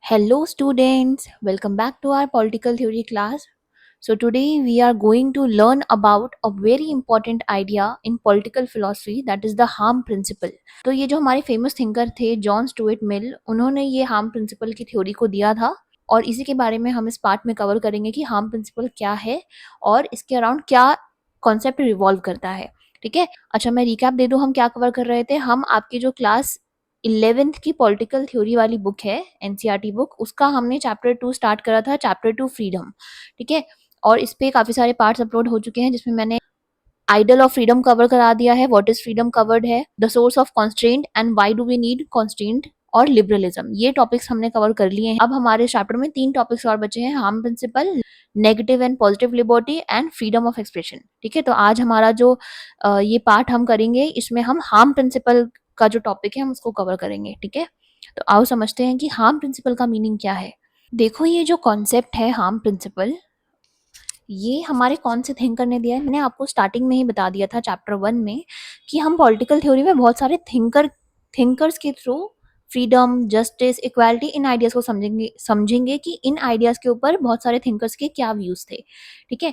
Hello, students. Welcome back to our political theory class. So, today we are going to learn about a very important idea in political philosophy, that is the harm principle. तो ये जो हमारे famous thinker थे John Stuart Mill, उन्होंने ये harm principal की theory को दिया था और इसी के बारे में हम इस पार्ट में कवर करेंगे कि हार्म प्रिंसिपल क्या है और इसके अराउंड क्या कॉन्सेप्ट रिवॉल्व करता है। ठीक है, अच्छा मैं रिकैप दे दूं हम क्या कवर कर रहे थे। हम आपकी जो क्लास 11th की पॉलिटिकल थ्योरी वाली बुक है, एनसीईआरटी बुक, उसका हमने चैप्टर 2 स्टार्ट करा था, चैप्टर 2 फ्रीडम। ठीक है, और इस पे काफी सारे पार्ट्स अपलोड हो चुके हैं जिसमें मैंने आइडल ऑफ फ्रीडम कवर करा दिया है, व्हाट इज फ्रीडम कवर्ड है, the source of constraint and why do we need constraint और लिबरलिज्म, ये टॉपिक्स हमने कवर कर लिए हैं। अब हमारे चैप्टर में 3 टॉपिक्स और बचे हैं, harm principal, negative and positive liberty and freedom of expression. ठीक है, तो आज हमारा जो ये पार्ट हम करेंगे इसमें हम हार्म प्रिंसिपल का जो टॉपिक है हम उसको कवर करेंगे। ठीक है, तो आओ समझते हैं कि हार्म प्रिंसिपल का मीनिंग क्या है। देखो, ये जो कॉन्सेप्ट है हार्म प्रिंसिपल, ये हमारे कौन से थिंकर ने दिया है, मैंने आपको स्टार्टिंग में ही बता दिया था चैप्टर 1 में कि हम पॉलिटिकल थ्योरी में बहुत सारे थिंकर्स के थ्रू फ्रीडम, जस्टिस, इक्वालिटी, इन आइडियाज को समझेंगे कि इन आइडियाज के ऊपर बहुत सारे थिंकर्स के क्या व्यूज थे। ठीक है,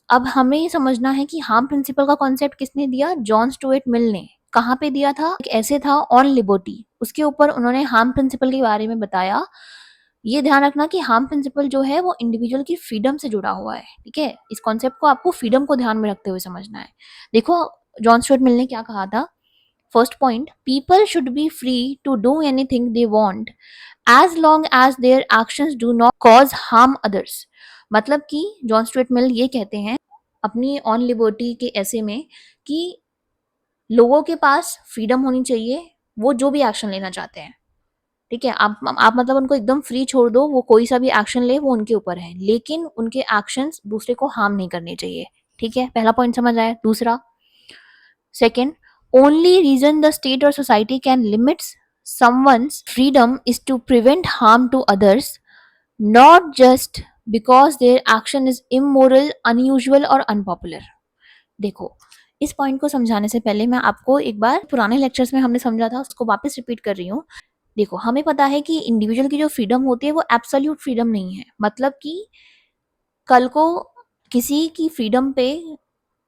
अब हमें ये समझना है कि हार्म प्रिंसिपल का कॉन्सेप्ट किसने दिया, जॉन स्टुअर्ट मिल ने। कहाँ पे दिया था, एक ऐसे था ऑन लिबर्टी, उसके ऊपर उन्होंने हार्म प्रिंसिपल के बारे में बताया। ये ध्यान रखना कि हार्म प्रिंसिपल जो है वो इंडिविजुअल की फ्रीडम से जुड़ा हुआ है। ठीक है, इस कॉन्सेप्ट को आपको फ्रीडम को ध्यान में रखते हुए समझना है। देखो, जॉन स्टुअर्ट मिल ने क्या कहा था। First point, people should be free to do anything they want as long as their actions do not cause harm others. मतलब कि जॉन स्टुअर्ट मिल ये कहते हैं अपनी ऑन लिबर्टी के ऐसे में कि लोगों के पास फ्रीडम होनी चाहिए, वो जो भी एक्शन लेना चाहते हैं। ठीक है, आप मतलब उनको एकदम फ्री छोड़ दो, वो कोई सा भी एक्शन ले वो उनके ऊपर है, लेकिन उनके एक्शंस दूसरे को हार्म नहीं करने चाहिए। ठीक है, पहला पॉइंट समझ आया। दूसरा, second, only reason the state और society can limits someone's freedom is to prevent harm to others, not just because their action is immoral, unusual और unpopular। देखो, इस पॉइंट को समझाने से पहले मैं आपको एक बार पुराने लेक्चर्स में हमने समझा था उसको वापस रिपीट कर रही हूँ। देखो, हमें पता है कि इंडिविजुअल की जो फ्रीडम होती है वो एब्सोल्यूट फ्रीडम नहीं है। मतलब कि कल को किसी की फ्रीडम पे,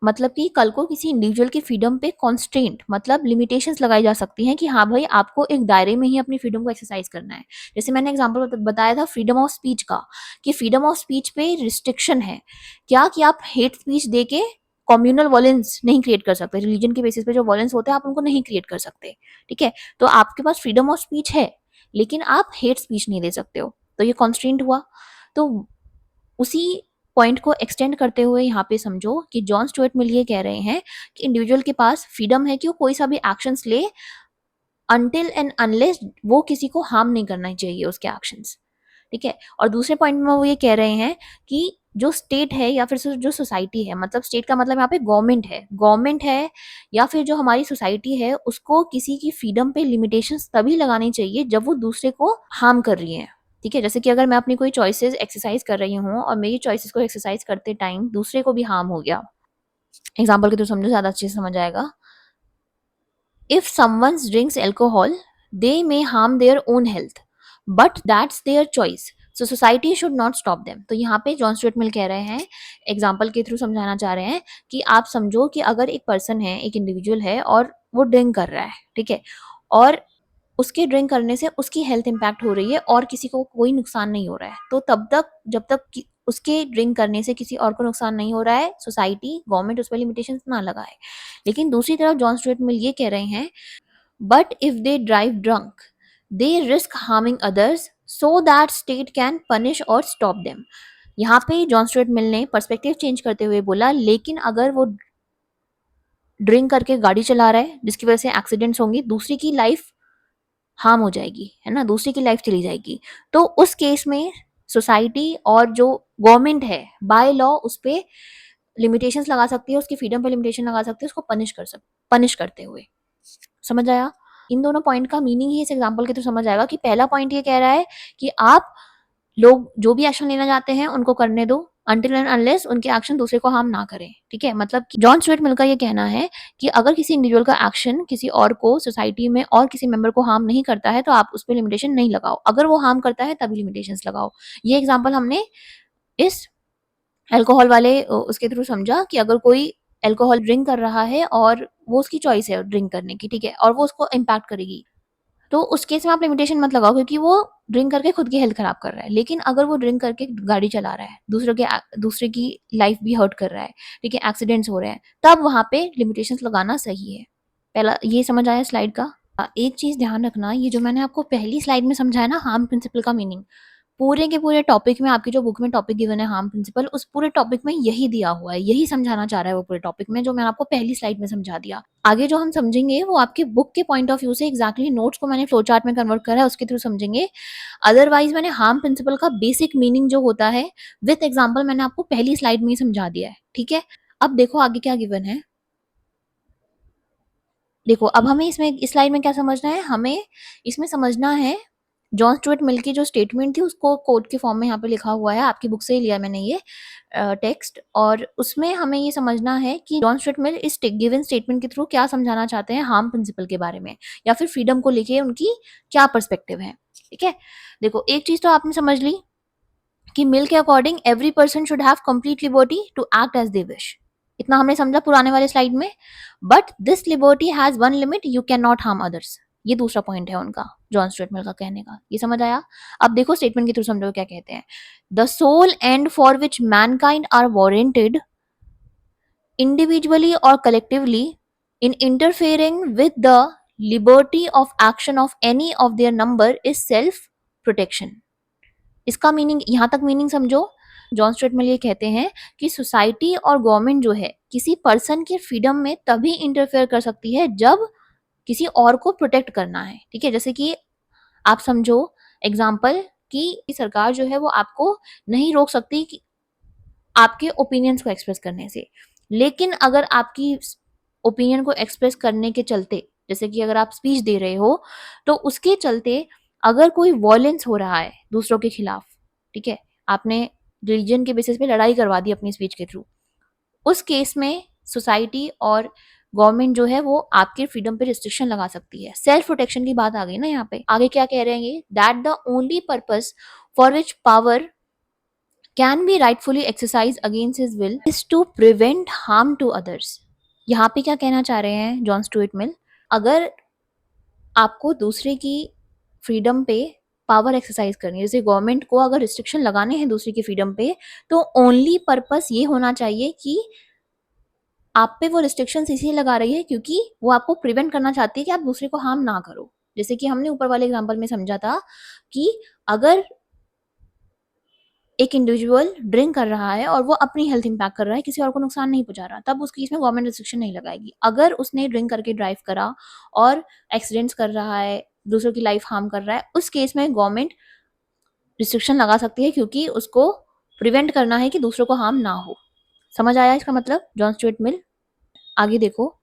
मतलब कि कल को किसी इंडिविजुअल की फ्रीडम पे कॉन्स्ट्रेंट मतलब लिमिटेशंस लगाई जा सकती हैं कि हाँ भाई आपको एक दायरे में ही अपनी फ्रीडम को एक्सरसाइज करना है। जैसे मैंने एग्जांपल बताया था फ्रीडम ऑफ स्पीच का, कि फ्रीडम ऑफ स्पीच पे रिस्ट्रिक्शन है क्या, कि आप हेट स्पीच दे के कम्युनल वॉयलेंस नहीं क्रिएट कर सकते, रिलीजन के बेसिस पे जो वॉयलेंस होते हैं आप उनको नहीं क्रिएट कर सकते। ठीक है, तो आपके पास फ्रीडम ऑफ स्पीच है लेकिन आप हेट स्पीच नहीं दे सकते हो, तो ये कॉन्स्ट्रेंट हुआ। तो उसी पॉइंट को एक्सटेंड करते हुए यहाँ पे समझो कि जॉन स्टुअर्ट मिल ये कह रहे हैं कि इंडिविजुअल के पास फ्रीडम है कि वो कोई सा भी एक्शंस ले अनटिल एंड अनलेस वो किसी को हार्म नहीं करना चाहिए उसके एक्शंस। ठीक है, और दूसरे पॉइंट में वो ये कह रहे हैं कि जो स्टेट है या फिर जो सोसाइटी है, मतलब स्टेट का मतलब यहाँ पे गवर्नमेंट है या फिर जो हमारी सोसाइटी है, उसको किसी की फ्रीडम पे लिमिटेशंस तभी लगानी चाहिए जब वो दूसरे को हार्म कर रही है। ठीक है, जैसे कि अगर मैं अपनी कोई चॉइसेस एक्सरसाइज कर रही हूँ और मेरी चॉइसेस को एक्सरसाइज करते टाइम दूसरे को भी हार्म हो गया, एग्जाम्पल के थ्रू समझो, ज्यादा अच्छे से समझ आएगा। If someone drinks alcohol, they may harm their own health, but that's their choice. So society should not stop them. तो यहाँ पे जॉन स्टुअर्ट मिल कह रहे हैं, एग्जाम्पल के थ्रू समझाना चाह रहे हैं कि आप समझो कि अगर एक पर्सन है, एक इंडिविजुअल है और वो ड्रिंक कर रहा है, ठीक है, और उसके ड्रिंक करने से उसकी हेल्थ इंपैक्ट हो रही है और किसी को कोई नुकसान नहीं हो रहा है, तो तब तक जब तक उसके ड्रिंक करने से किसी और को नुकसान नहीं हो रहा है, सोसाइटी, गवर्नमेंट उस पर लिमिटेशन ना लगाए। लेकिन दूसरी तरफ जॉन स्टुअर्ट मिल ये कह रहे हैं, but if they drive drunk, they risk harming others so that state can punish or stop them। यहाँ पे जॉन स्टुअर्ट मिल ने पर्सपेक्टिव चेंज करते हुए बोला, लेकिन अगर वो ड्रिंक करके गाड़ी चला रहा है जिसकी वजह से एक्सीडेंट्स होंगे, दूसरी की लाइफ हार्म हो जाएगी, है ना, दूसरी की लाइफ चली जाएगी, तो उस केस में सोसाइटी और जो गवर्नमेंट है बाय लॉ उस पर लिमिटेशंस लगा सकती है, उसकी फ्रीडम पे लिमिटेशन लगा सकती है, उसको पनिश करते हुए। समझ आया? इन दोनों पॉइंट का मीनिंग ही इस एग्जांपल के थ्रू समझ आएगा कि पहला पॉइंट ये कह रहा है कि आप लोग जो भी एक्शन लेना चाहते हैं उनको करने दो, until and unless उनके एक्शन दूसरे को हार्म ना करें। ठीक है, मतलब जॉन स्टुअर्ट मिल का ये कहना है कि अगर किसी इंडिविजुअल का एक्शन किसी और को सोसाइटी में और किसी मेंबर को हार्म नहीं करता है तो आप उस पर लिमिटेशन नहीं लगाओ, अगर वो हार्म करता है तभी लिमिटेशंस लगाओ। ये एग्जांपल हमने इस अल्कोहल वाले उसके थ्रू समझा कि अगर कोई अल्कोहल ड्रिंक कर रहा है और वो उसकी चॉइस है ड्रिंक करने की, ठीक है, और वो उसको इम्पैक्ट करेगी, तो उस केस में आप लिमिटेशन मत लगाओ क्योंकि वो ड्रिंक करके खुद की हेल्थ खराब कर रहा है। लेकिन अगर वो ड्रिंक करके गाड़ी चला रहा है, दूसरे की लाइफ भी हर्ट कर रहा है, ठीक है, एक्सीडेंट्स हो रहे हैं, तब वहां पे लिमिटेशंस लगाना सही है। पहला ये समझ आया स्लाइड का। एक चीज ध्यान रखना, ये जो मैंने आपको पहली स्लाइड में समझाया ना हार्म प्रिंसिपल का मीनिंग, पूरे के पूरे टॉपिक में आपकी जो बुक में टॉपिक गिवन है हार्म प्रिंसिपल, उस पूरे टॉपिक में यही दिया हुआ है, यही समझाना चाह रहा है वो पूरे टॉपिक में, जो मैंने आपको पहली स्लाइड में समझा दिया। आगे जो हम समझेंगे वो आपके बुक के पॉइंट ऑफ व्यू से एग्जैक्टली नोट्स को मैंने फ्लो चार्ट में कन्वर्ट करा है उसके थ्रू समझेंगे। अदरवाइज मैंने हार्म प्रिंसिपल का बेसिक मीनिंग जो होता है विथ एग्जाम्पल मैंने आपको पहली स्लाइड में ही समझा दिया है। ठीक है, अब देखो आगे क्या गिवन है। देखो अब हमें इसमें इस स्लाइड में क्या समझना है, हमें इसमें समझना है जॉन स्टुअर्ट मिल की जो स्टेटमेंट थी उसको कोड के फॉर्म में यहाँ पे लिखा हुआ है, आपकी बुक से ही लिया मैंने ये टेक्स्ट, और उसमें हमें ये समझना है कि जॉन स्टुअर्ट मिल इस गिवन स्टेटमेंट के थ्रू क्या समझाना चाहते हैं हार्म प्रिंसिपल के बारे में, या फिर फ्रीडम को लेके उनकी क्या पर्सपेक्टिव है। ठीक है, देखो एक चीज तो आपने समझ ली कि मिल के according every person should have complete liberty to act as they wish, इतना हमने समझा पुराने वाले स्लाइड में। But this liberty has one limit, you cannot harm others, ये दूसरा पॉइंट है उनका जॉन स्टुअर्ट मिल का कहने का। ये समझ आया। अब देखो स्टेटमेंट के थ्रू समझो क्या कहते हैं। The sole end for which mankind are warranted individually or collectively in interfering with the liberty of action of any of their number is self protection। इसका मीनिंग यहां तक मीनिंग समझो। जॉन स्टुअर्ट मिल ये कहते हैं कि society और government जो है किसी पर्सन के फ्रीडम में तभी इंटरफेयर कर सकती है जब किसी और को प्रोटेक्ट करना है। ठीक है, जैसे कि आप समझो एग्जाम्पल कि सरकार जो है वो आपको नहीं रोक सकती कि आपके ओपिनियंस को एक्सप्रेस करने से, लेकिन अगर आपकी ओपिनियन को एक्सप्रेस करने के चलते, जैसे कि अगर आप स्पीच दे रहे हो तो उसके चलते अगर कोई वॉयलेंस हो रहा है दूसरों के खिलाफ, ठीक है, आपने रिलीजन के बेसिस पे लड़ाई करवा दी अपनी स्पीच के थ्रू, उस केस में सोसाइटी और गवर्नमेंट जो है वो आपके फ्रीडम पे रिस्ट्रिक्शन लगा सकती है। सेल्फ प्रोटेक्शन की बात आ गई ना यहाँ पे। आगे क्या कह रहे हैं ये, that the only purpose for which power can be rightfully exercise against his will is to prevent harm to others. यहाँ पे क्या कहना चाह रहे हैं जॉन स्टुअर्ट मिल, अगर आपको दूसरे की फ्रीडम पे पावर एक्सरसाइज करनी है, जैसे गवर्नमेंट को अगर रिस्ट्रिक्शन लगाने हैं दूसरे की फ्रीडम पे, तो ओनली पर्पस ये होना चाहिए कि आप पे वो रिस्ट्रिक्शंस इसलिए लगा रही है क्योंकि वो आपको प्रिवेंट करना चाहती है कि आप दूसरे को हार्म ना करो। जैसे कि हमने ऊपर वाले एग्जांपल में समझा था कि अगर एक इंडिविजुअल ड्रिंक कर रहा है और वो अपनी हेल्थ इंपैक्ट कर रहा है, किसी और को नुकसान नहीं पहुंचा रहा, तब उस केस में गवर्नमेंट रिस्ट्रिक्शन नहीं लगाएगी। अगर उसने ड्रिंक करके ड्राइव करा और एक्सीडेंट्स कर रहा है, दूसरों की लाइफ हार्म कर रहा है, उस केस में गवर्नमेंट रिस्ट्रिक्शन लगा सकती है क्योंकि उसको प्रिवेंट करना है कि दूसरों को हार्म ना हो। समझ आया इसका मतलब जॉन स्टुअर्ट मिल। आगे देखो,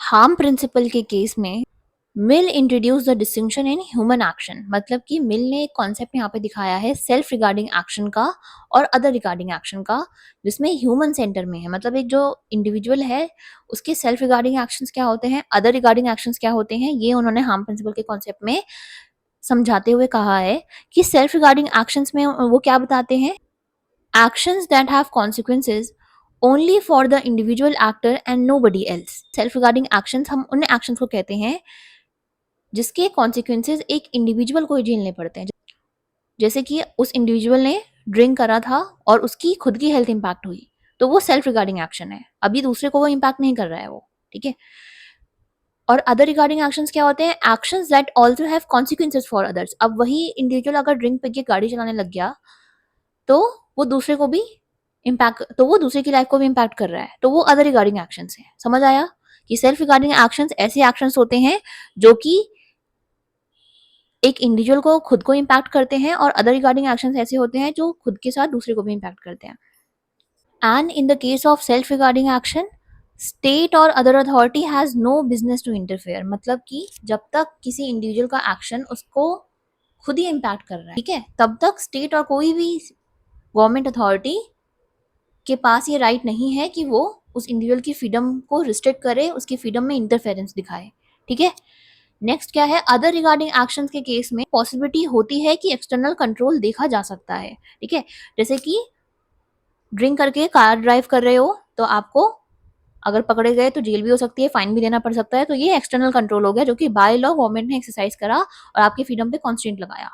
हार्म प्रिंसिपल के केस में Mill introduce the distinction in human action, मतलब कि मिल ने एक कॉन्सेप्ट यहाँ पे दिखाया है सेल्फ रिगार्डिंग एक्शन का और अदर रिगार्डिंग एक्शन का, जिसमें ह्यूमन सेंटर में है। मतलब एक जो इंडिविजुअल है उसके सेल्फ रिगार्डिंग एक्शंस क्या होते हैं, अदर रिगार्डिंग एक्शंस क्या होते हैं, ये उन्होंने हार्म प्रिंसिपल के कॉन्सेप्ट में समझाते हुए कहा है कि सेल्फ रिगार्डिंग एक्शंस में वो क्या बताते हैं, actions that have consequences only for the individual actor and nobody else। Self regarding actions हम उन एक्शंस को कहते हैं जिसके कॉन्सिक्वेंसेज एक इंडिविजुअल को ही झेलने पड़ते हैं। जैसे कि उस इंडिविजुअल ने ड्रिंक करा था और उसकी खुद की हेल्थ इंपैक्ट हुई, तो वो सेल्फ रिगार्डिंग एक्शन है, अभी दूसरे को वो इंपैक्ट नहीं कर रहा है वो। ठीक है, और अदर रिगार्डिंग एक्शंस क्या होते हैं, actions that also have consequences for others. अब वही इंडिविजुअल अगर ड्रिंक पे के गाड़ी चलाने लग गया तो वो दूसरे को भी इम्पैक्ट, तो वो दूसरे की लाइफ को भी इम्पैक्ट कर रहा है, तो वो अदर रिगार्डिंग एक्शंस है। समझ आया कि सेल्फ रिगार्डिंग एक्शंस ऐसे एक्शंस होते हैं जो कि एक इंडिविजुअल को खुद को इम्पैक्ट करते हैं, और अदर रिगार्डिंग एक्शंस ऐसे होते हैं जो खुद के साथ दूसरे को भी इम्पैक्ट करते हैं। And in the case of self regarding action, state और other authority has no business to interfere, मतलब कि जब तक किसी इंडिविजुअल का एक्शन उसको खुद ही इम्पैक्ट कर रहा है, ठीक है, तब तक स्टेट और कोई भी गवर्नमेंट अथॉरिटी के पास ये राइट नहीं है कि वो उस इंडिविजुअल की फ्रीडम को रिस्ट्रिक्ट करे, उसकी फ्रीडम में इंटरफेरेंस दिखाए, ठीक है। नेक्स्ट क्या है, अदर रिगार्डिंग एक्शंस के केस में पॉसिबिलिटी होती है कि एक्सटर्नल कंट्रोल देखा जा सकता है, ठीक है। जैसे कि ड्रिंक करके कार ड्राइव कर रहे हो तो आपको अगर पकड़े गए तो जेल भी हो सकती है, फाइन भी देना पड़ सकता है, तो ये एक्सटर्नल कंट्रोल हो गया जो कि बाय लॉ गवर्नमेंट ने एक्सरसाइज करा और आपकी फ्रीडम पे कॉन्स्टेंट लगाया,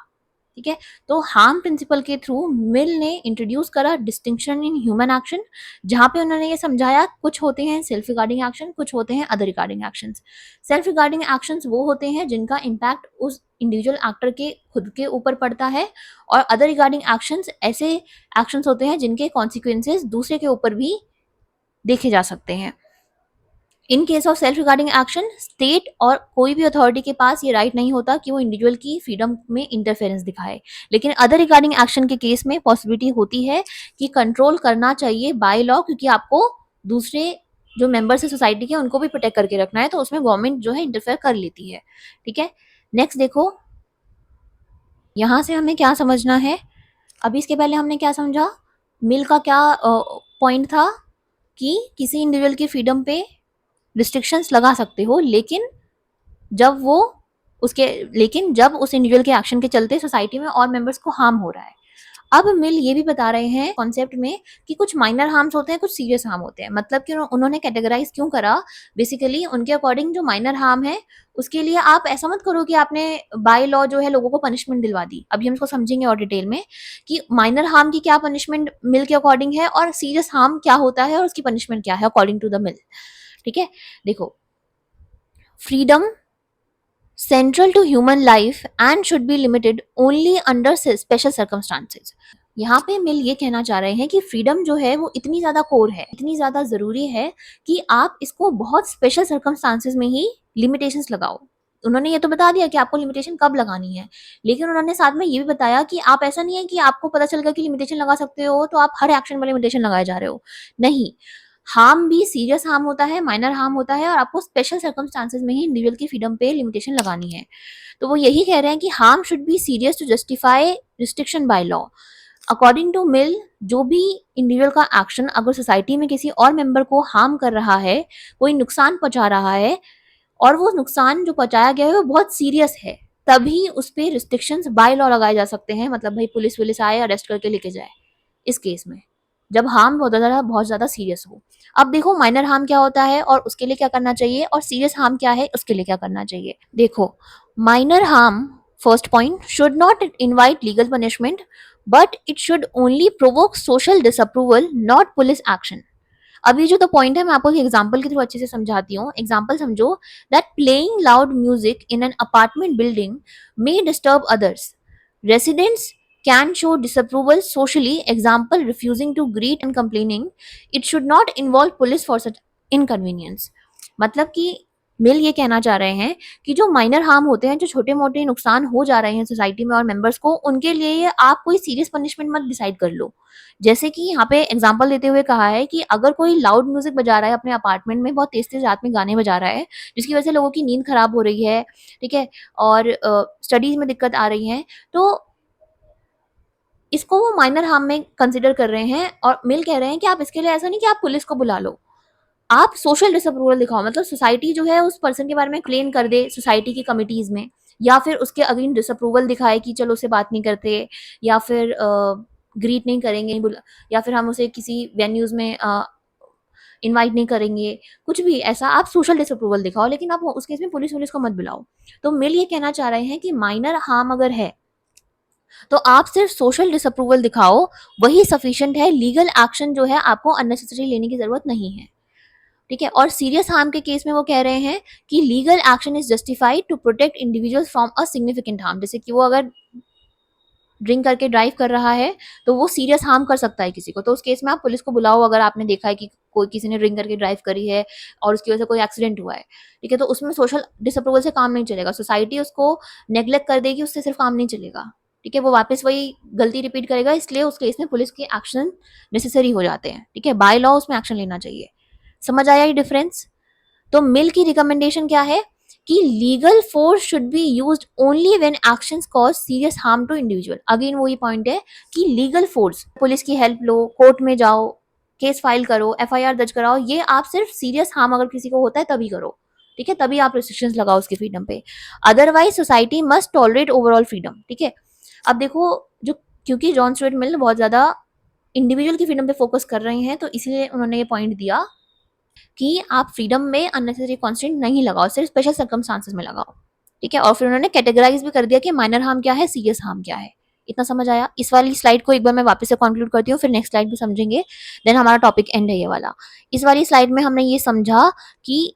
ठीक है। तो हार्म प्रिंसिपल के थ्रू मिल ने इंट्रोड्यूस करा डिस्टिंक्शन इन ह्यूमन एक्शन, जहां पे उन्होंने ये समझाया कुछ होते हैं सेल्फ रिगार्डिंग एक्शन, कुछ होते हैं other regarding actions. Self regarding actions वो होते हैं जिनका इम्पैक्ट उस इंडिविजुअल एक्टर के खुद के ऊपर पड़ता है, और अदर रिगार्डिंग एक्शंस ऐसे एक्शंस होते हैं जिनके कॉन्सिक्वेंसेस दूसरे के ऊपर भी देखे जा सकते हैं। In case of self regarding action, state और कोई भी अथॉरिटी के पास ये राइट नहीं होता कि वो इंडिविजुअल की फ्रीडम में इंटरफेरेंस दिखाए, लेकिन अदर रिगार्डिंग एक्शन के केस में पॉसिबिलिटी होती है कि कंट्रोल करना चाहिए बाय लॉ, क्योंकि आपको दूसरे जो मेंबर्स है सोसाइटी के उनको भी प्रोटेक्ट करके रखना है, तो उसमें गवर्नमेंट जो है इंटरफेयर कर लेती है, ठीक है। नेक्स्ट देखो, यहां से हमें क्या समझना है। अभी इसके पहले हमने क्या समझा, मिल का क्या पॉइंट था कि किसी इंडिविजुअल की फ्रीडम पे रिस्ट्रिक्शंस लगा सकते हो, लेकिन जब उस इंडिविजुअल के एक्शन के चलते सोसाइटी में और मेंबर्स को हार्म हो रहा है। अब मिल ये भी बता रहे हैं कॉन्सेप्ट में कि कुछ माइनर हार्म्स होते हैं, कुछ सीरियस हार्म होते हैं। मतलब कि उन्होंने कैटेगराइज क्यों करा, बेसिकली उनके अकॉर्डिंग जो माइनर हार्म है उसके लिए आप ऐसा मत करो कि आपने बाय लॉ जो है लोगों को पनिशमेंट दिलवा दी। अभी हम इसको समझेंगे और डिटेल में कि माइनर हार्म की क्या पनिशमेंट मिल के अकॉर्डिंग है और सीरियस हार्म क्या होता है और उसकी पनिशमेंट क्या है अकॉर्डिंग टू द मिल, ठीक है। देखो, freedom central to human life and should be limited only under special circumstances। यहाँ पे मिल ये कहना चाह रहे हैं कि फ्रीडम जो है वो इतनी ज्यादा कोर है, इतनी ज्यादा जरूरी है कि आप इसको बहुत स्पेशल सर्कमस्टांसेस में ही लिमिटेशंस लगाओ। उन्होंने ये तो बता दिया कि आपको लिमिटेशन कब लगानी है, लेकिन उन्होंने साथ में ये भी बताया कि आप ऐसा नहीं है कि आपको पता चल गया कि लिमिटेशन लगा सकते हो तो आप हर एक्शन में लिमिटेशन लगाए जा रहे हो। नहीं, हार्म भी सीरियस हार्म होता है, माइनर हार्म होता है, और आपको स्पेशल सर्कमस्टांसेस में ही इंडिविजुअल की फ्रीडम पे लिमिटेशन लगानी है। तो वो यही कह रहे हैं कि harm should be serious to justify restriction by law. According to Mill, जो भी इंडिविजुअल का एक्शन अगर सोसाइटी में किसी और मेंबर को हार्म कर रहा है, कोई नुकसान पहुंचा रहा है, और वो नुकसान जो पहुंचाया गया है वो बहुत सीरियस है, तभी उस पर रिस्ट्रिक्शंस बाय लॉ लगाए जा सकते हैं। मतलब भाई पुलिस वुलिस आए, अरेस्ट करके लेके जाए, इस केस में जब हार्म बहुत ज्यादा सीरियस हो। अब देखो माइनर हार्म क्या होता है और उसके लिए क्या करना चाहिए, और सीरियस हार्म क्या है उसके लिए क्या करना चाहिए। देखो, minor harm, first point, should not invite legal punishment but it should only provoke social disapproval, not police action. अभी जो तो पॉइंट है मैं आपको एग्जांपल के थ्रू अच्छे से समझाती हूँ। एग्जांपल समझो, that playing loud music in an apartment building may disturb others, residents can show disapproval socially, example refusing to greet and complaining, it should not involve police for such inconvenience। मतलब कि मिल ये कहना चाह रहे हैं कि जो माइनर हार्म होते हैं, जो छोटे मोटे नुकसान हो जा रहे हैं सोसाइटी में और मेंबर्स को, उनके लिए आप कोई सीरियस पनिशमेंट मत डिसाइड कर लो। जैसे कि यहाँ पे एग्जांपल देते हुए कहा है कि अगर कोई लाउड म्यूजिक बजा रहा है अपने अपार्टमेंट में, बहुत तेज तेज रात में गाने बजा रहा है जिसकी वजह से लोगों की नींद खराब हो रही है, ठीक है, और स्टडीज में दिक्कत आ रही है, तो इसको वो माइनर हार्म में कंसिडर कर रहे हैं। और मिल कह रहे हैं कि आप इसके लिए ऐसा नहीं कि आप पुलिस को बुला लो, आप सोशल डिसअप्रूवल दिखाओ। मतलब सोसाइटी जो है उस पर्सन के बारे में क्लेम कर दे सोसाइटी की कमिटीज में, या फिर उसके अगेंस्ट डिसअप्रूवल दिखाए कि चलो उससे बात नहीं करते, या फिर ग्रीट नहीं करेंगे, या फिर हम उसे किसी वेन्यूज में इनवाइट नहीं करेंगे, कुछ भी ऐसा आप सोशल डिसअप्रूवल दिखाओ, लेकिन आप उस केस में पुलिस वुलिस को मत बुलाओ। तो मिल ये कहना चाह रहे हैं कि माइनर हार्म अगर है तो आप सिर्फ सोशल डिसअप्रूवल दिखाओ, वही सफिशिएंट है। लीगल एक्शन जो है आपको अननेसेसरी लेने की जरूरत नहीं है, ठीक है। और सीरियस हार्म के केस में वो कह रहे हैं कि legal action is justified to protect individuals from a significant harm. जैसे कि वो अगर ड्रिंक करके ड्राइव कर रहा है तो वो सीरियस हार्म कर सकता है किसी को, तो उस केस में आप पुलिस को बुलाओ अगर आपने देखा है कि कोई किसी ने ड्रिंक करके ड्राइव करी है और उसकी वजह से कोई एक्सीडेंट हुआ है, ठीक है। तो उसमें सोशल डिसअप्रूवल से काम नहीं चलेगा, सोसाइटी उसको नेग्लेक्ट कर देगी, उससे सिर्फ काम नहीं चलेगा, ठीक है। वो वापस वही गलती रिपीट करेगा, इसलिए उस केस में पुलिस के एक्शन नेसेसरी हो जाते हैं, ठीक है। बाय लॉ उसमें एक्शन लेना चाहिए। समझ आया ये डिफरेंस। तो मिल की रिकमेंडेशन क्या है कि legal force should be used only when actions cause serious harm to individual. Again वही पॉइंट है कि लीगल फोर्स, पुलिस की हेल्प लो, कोर्ट में जाओ, केस फाइल करो, एफआईआर दर्ज कराओ, ये आप सिर्फ सीरियस हार्म अगर किसी को होता है तभी करो, ठीक है, तभी आप रिस्ट्रिक्शंस लगाओ उसकी फ्रीडम पे। Otherwise society must tolerate overall freedom, ठीक है। अब देखो, जो क्योंकि जॉन स्टुअर्ट मिल बहुत ज्यादा इंडिविजुअल की फ्रीडम पे फोकस कर रहे हैं, तो इसलिए उन्होंने ये पॉइंट दिया कि आप फ्रीडम में अननेसेसरी कॉन्स्टेंट नहीं लगाओ, सिर्फ स्पेशल सर्कमस्टांसेस में लगाओ, ठीक है। और फिर उन्होंने कैटेगराइज भी कर दिया कि माइनर हार्म क्या है, सीरियस हार्म क्या है। इतना समझ आया? इस वाली स्लाइड को एक बार मैं वापस से कंक्लूड करती हूँ, फिर नेक्स्ट स्लाइड भी समझेंगे, देन हमारा टॉपिक एंड है ये वाला। इस वाली स्लाइड में हमने ये समझा कि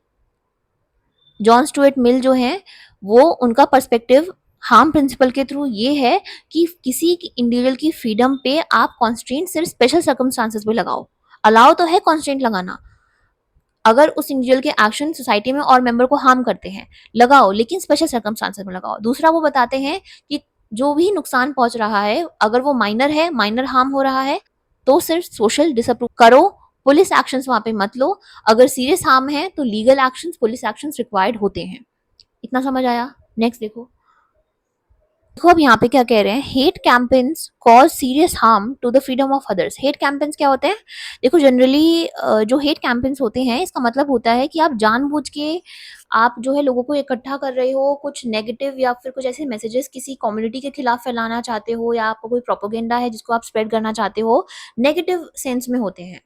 जॉन स्टुअर्ट मिल जो है वो उनका पर्सपेक्टिव हार्म प्रिंसिपल के थ्रू ये है कि किसी इंडिविजुअल की फ्रीडम पे आप कॉन्स्टेंट सिर्फ स्पेशल सर्कमस्टांसेस पे लगाओ। अलाउ तो है कॉन्स्टेंट लगाना, अगर उस इंडिविजुअल के एक्शन सोसाइटी में और मेंबर को हार्म करते हैं लगाओ, लेकिन स्पेशल सर्कमस्टांसेस में लगाओ। दूसरा वो बताते हैं कि जो भी नुकसान पहुंच रहा है, अगर वो माइनर है, माइनर हार्म हो रहा है, तो सिर्फ सोशल डिसअप्रूव करो, पुलिस एक्शंस वहां पे मत लो। अगर सीरियस हार्म है तो legal actions, police actions required होते हैं। इतना समझ आया? नेक्स्ट देखो। देखो अब यहाँ पे क्या कह रहे हैं, hate campaigns cause serious harm to the freedom of others. Hate campaigns क्या होते हैं? देखो जनरली जो हेट कैंपेन्स होते हैं, इसका मतलब होता है कि आप जानबूझ के आप जो है लोगों को इकट्ठा कर रहे हो, कुछ नेगेटिव या फिर कुछ ऐसे मैसेजेस किसी कम्युनिटी के खिलाफ फैलाना चाहते हो, या आपको कोई प्रोपोगेंडा है जिसको आप स्प्रेड करना चाहते हो, नेगेटिव सेंस में होते हैं।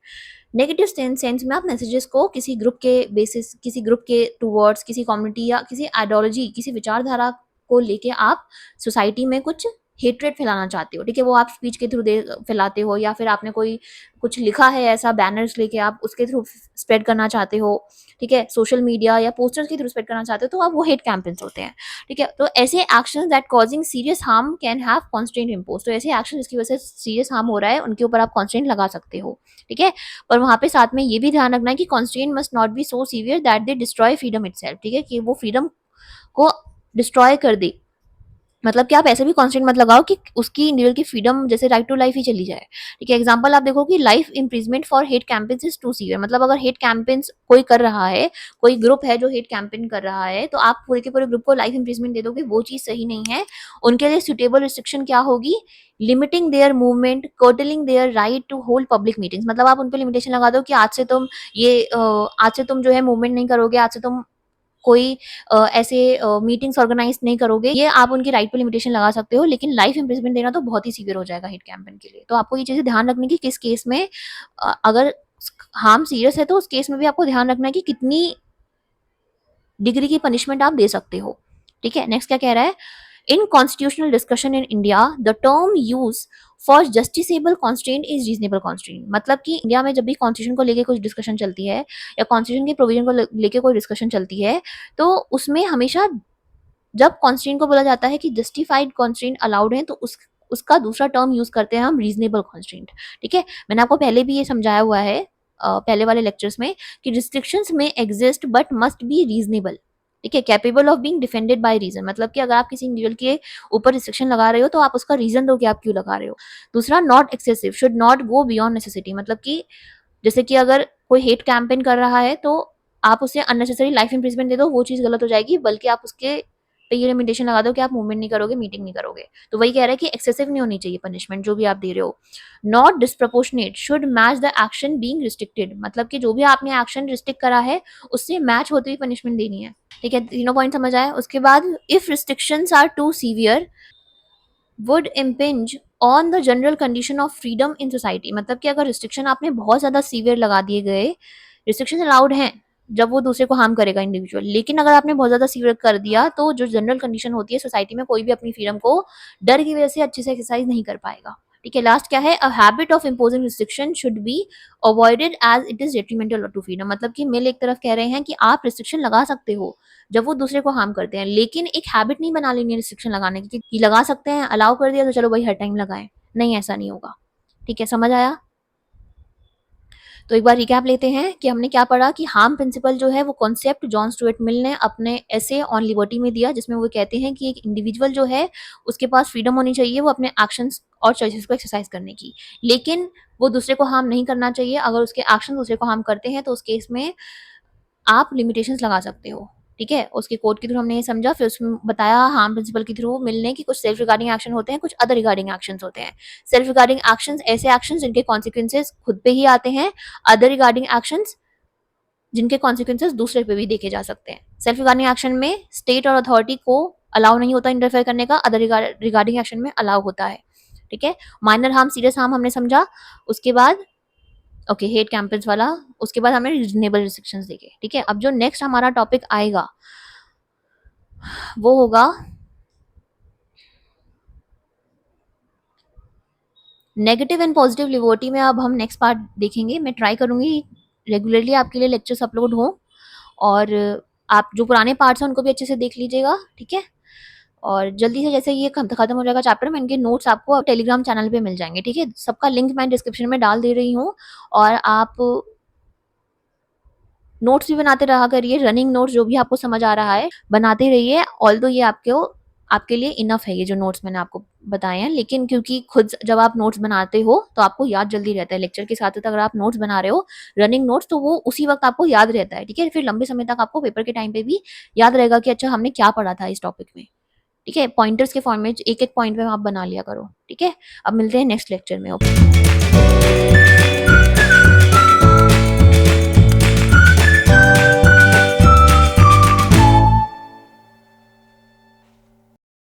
नेगेटिव सेंस में आप मैसेजेस को किसी ग्रुप के बेसिस, किसी ग्रुप के टूवर्ड्स, किसी कम्युनिटी या किसी आइडियोलॉजी, किसी विचारधारा को लेके आप सोसाइटी में कुछ हेट्रेड फैलाना चाहते हो, ठीक है। वो आप स्पीच के थ्रू दे फैलाते हो, या फिर आपने कोई कुछ लिखा है ऐसा बैनर्स लेके आप उसके थ्रू स्प्रेड करना चाहते हो, ठीक है, सोशल मीडिया या पोस्टर्स के थ्रू स्प्रेड करना चाहते हो, तो आप वो हेट कैंपेन्स होते हैं, ठीक है। तो ऐसे actions that causing serious harm can have constant impose. तो ऐसे एक्शन जिसकी वजह से सीरियस हार्म हो रहा है उनके ऊपर आप कॉन्स्टेंट लगा सकते हो, ठीक है। पर वहां पे साथ में ये भी ध्यान रखना है कि constant must not be so severe that they destroy freedom itself, ठीक है, कि वो फ्रीडम को डिस्ट्रॉय कर दे। मतलब कि आप ऐसे भी कॉन्स्टेंट मत लगाओ कि उसकी इंडिविजुअल की फ्रीडम जैसे राइट टू लाइफ ही चली जाए, ठीक है। एग्जांपल आप देखो कि life imprisonment for hate campaigns is too severe. मतलब अगर हेट कैंपेन्स कोई कर रहा है, कोई ग्रुप है जो हेट कैंपेन कर रहा है, तो आप पूरे के पूरे ग्रुप को लाइफ इम्प्रिजमेंट दे दोगे, वो चीज सही नहीं है। उनके लिए सुटेबल रिस्ट्रिक्शन क्या होगी? Limiting their movement, curtailing their right to hold public meetings. मतलब आप उन पे लिमिटेशन लगा दो कि आज से तुम आज से तुम जो है मूवमेंट नहीं करोगे, आज से तुम कोई ऐसे मीटिंग्स ऑर्गेनाइज नहीं करोगे, ये आप उनकी राइट पे लिमिटेशन लगा सकते हो। लेकिन लाइफ इम्प्रिजमेंट देना तो बहुत ही सीवियर हो जाएगा हिट कैंपेन के लिए। तो आपको ये चीजें ध्यान रखनी कि किस केस में अगर हार्म सीरियस है तो उस केस में भी आपको ध्यान रखना है कि कितनी डिग्री की पनिशमेंट आप दे सकते हो, ठीक है। नेक्स्ट क्या कह रहा है, in constitutional discussion in India the term use for justiciable constant is reasonable constant. मतलब कि इंडिया में जब भी कॉन्स्टिट्यूशन को लेके कुछ डिस्कशन चलती है या कॉन्स्टिट्यूशन के प्रोविजन को लेके कोई डिस्कशन चलती है, तो उसमें हमेशा जब कॉन्स्टेंट को बोला जाता है कि जस्टिफाइड कॉन्स्टेंट अलाउड है, तो उसका दूसरा टर्म यूज करते हैं हम, रीजनेबल कॉन्स्टेंट, ठीक है। मैंने आपको पहले भी ये समझाया हुआ है पहले वाले लेक्चर्स में कि रिस्ट्रिक्शंस में exist but must be reasonable, ठीक है, capable of being defended by reason. मतलब कि अगर आप किसी इंडिविजुअल के ऊपर रिस्ट्रिक्शन लगा रहे हो तो आप उसका रीजन दो कि आप क्यों लगा रहे हो। दूसरा, not excessive, should not go beyond necessity. मतलब कि जैसे कि अगर कोई हेट कैंपेन कर रहा है तो आप उसे अननेसेसरी लाइफ इम्प्रिजमेंट दे दो, वो चीज गलत हो जाएगी, बल्कि आप उसके पे ये लिमिटेशन लगा दो कि आप मूवमेंट नहीं करोगे, मीटिंग नहीं करोगे। तो वही कह रहा है कि एक्सेसिव नहीं होनी चाहिए पनिशमेंट जो भी आप दे रहे हो। Not disproportionate, should match the action being restricted. मतलब कि जो भी आपने एक्शन रिस्ट्रिक्ट करा है उससे मैच होती हुई पनिशमेंट देनी है, ठीक है। तीनों पॉइंट समझ आए? उसके बाद, if restrictions are too severe would impinge on the general condition of freedom in society. मतलब कि अगर रिस्ट्रिक्शन आपने बहुत ज्यादा सीवियर लगा दिए गए, रिस्ट्रिक्शन अलाउड हैं जब वो दूसरे को हार्म करेगा इंडिविजुअल, लेकिन अगर आपने बहुत ज्यादा सीवियर कर दिया तो जो जनरल कंडीशन होती है सोसाइटी में, कोई भी अपनी फ्रीडम को डर की वजह से अच्छे से एक्सरसाइज नहीं कर पाएगा, ठीक है। लास्ट क्या है, a habit of imposing restriction should be avoided as it is detrimental to freedom. मतलब कि मेल एक तरफ कह रहे हैं कि आप रिस्ट्रिक्शन लगा सकते हो जब वो दूसरे को हार्म करते हैं, लेकिन एक हैबिट नहीं बना लेनी है रिस्ट्रिक्शन लगाने की कि लगा सकते हैं, अलाउ कर दिया तो चलो भाई हर टाइम लगाएं। नहीं, ऐसा नहीं होगा, ठीक है। समझ आया? तो एक बार रिकैप लेते हैं कि हमने क्या पढ़ा कि हार्म प्रिंसिपल जो है वो कॉन्सेप्ट जॉन स्टुअर्ट मिल ने अपने ऐसे ऑन लिबर्टी में दिया, जिसमें वो कहते हैं कि एक इंडिविजुअल जो है उसके पास फ्रीडम होनी चाहिए वो अपने एक्शंस और चॉइसेस को एक्सरसाइज करने की, लेकिन वो दूसरे को हार्म नहीं करना चाहिए। अगर उसके एक्शन दूसरे को हार्म करते हैं तो उस केस में आप लिमिटेशंस लगा सकते हो, ठीक है, उसके कोड के थ्रू हमने ये समझा, फिर उसमें बताया हार्म प्रिंसिपल के थ्रू मिलने की कुछ सेल्फ रिगार्डिंग एक्शन होते हैं, कुछ अदर रिगार्डिंग एक्शंस होते हैं। सेल्फ रिगार्डिंग एक्शंस ऐसे एक्शंस जिनके कॉन्सिक्वेंसेस खुद पे ही आते हैं, अदर रिगार्डिंग एक्शंस जिनके कॉन्सिक्वेंसेस दूसरे पे भी देखे जा सकते हैं। सेल्फ रिगार्डिंग एक्शन में स्टेट और अथॉरिटी को अलाउ नहीं होता इंटरफेयर करने का, अदर रिगार्डिंग एक्शन में अलाउ होता है। ठीक है, माइनर हार्म, सीरियस हार्म हमने समझा। उसके बाद ओके, हेट कैंपेन्स वाला, उसके बाद हमने रीजनेबल रिस्ट्रिक्शंस देखे। ठीक है, अब जो नेक्स्ट हमारा टॉपिक आएगा वो होगा नेगेटिव एंड पॉजिटिव लिबर्टी में। अब हम नेक्स्ट पार्ट देखेंगे। मैं ट्राई करूंगी रेगुलरली आपके लिए लेक्चर्स अपलोड हो, और आप जो पुराने पार्ट्स हैं उनको भी अच्छे से देख लीजिएगा। ठीक है, और जल्दी से जैसे ये खत्म हो जाएगा चैप्टर में, इनके नोट्स आपको टेलीग्राम चैनल पे मिल जाएंगे। ठीक है, सबका लिंक मैं डिस्क्रिप्शन में डाल दे रही हूँ, और आप नोट्स भी बनाते रहा करिए। रनिंग नोट्स जो भी आपको समझ आ रहा है बनाते रहिए। ऑल्दो ये आपके लिए इनफ है, ये जो नोट्स मैंने आपको बताए हैं, लेकिन क्योंकि खुद जब आप नोट्स बनाते हो तो आपको याद जल्दी रहता है। लेक्चर के साथ साथ अगर आप नोट्स बना रहे हो रनिंग नोट्स, तो वो उसी वक्त आपको याद रहता है। ठीक है, फिर लंबे समय तक आपको पेपर के टाइम पे भी याद रहेगा कि अच्छा हमने क्या पढ़ा था इस टॉपिक में। ठीक है, पॉइंटर्स के फॉर्म में एक एक पॉइंट में आप बना लिया करो। ठीक है, अब मिलते हैं नेक्स्ट लेक्चर में। ओके।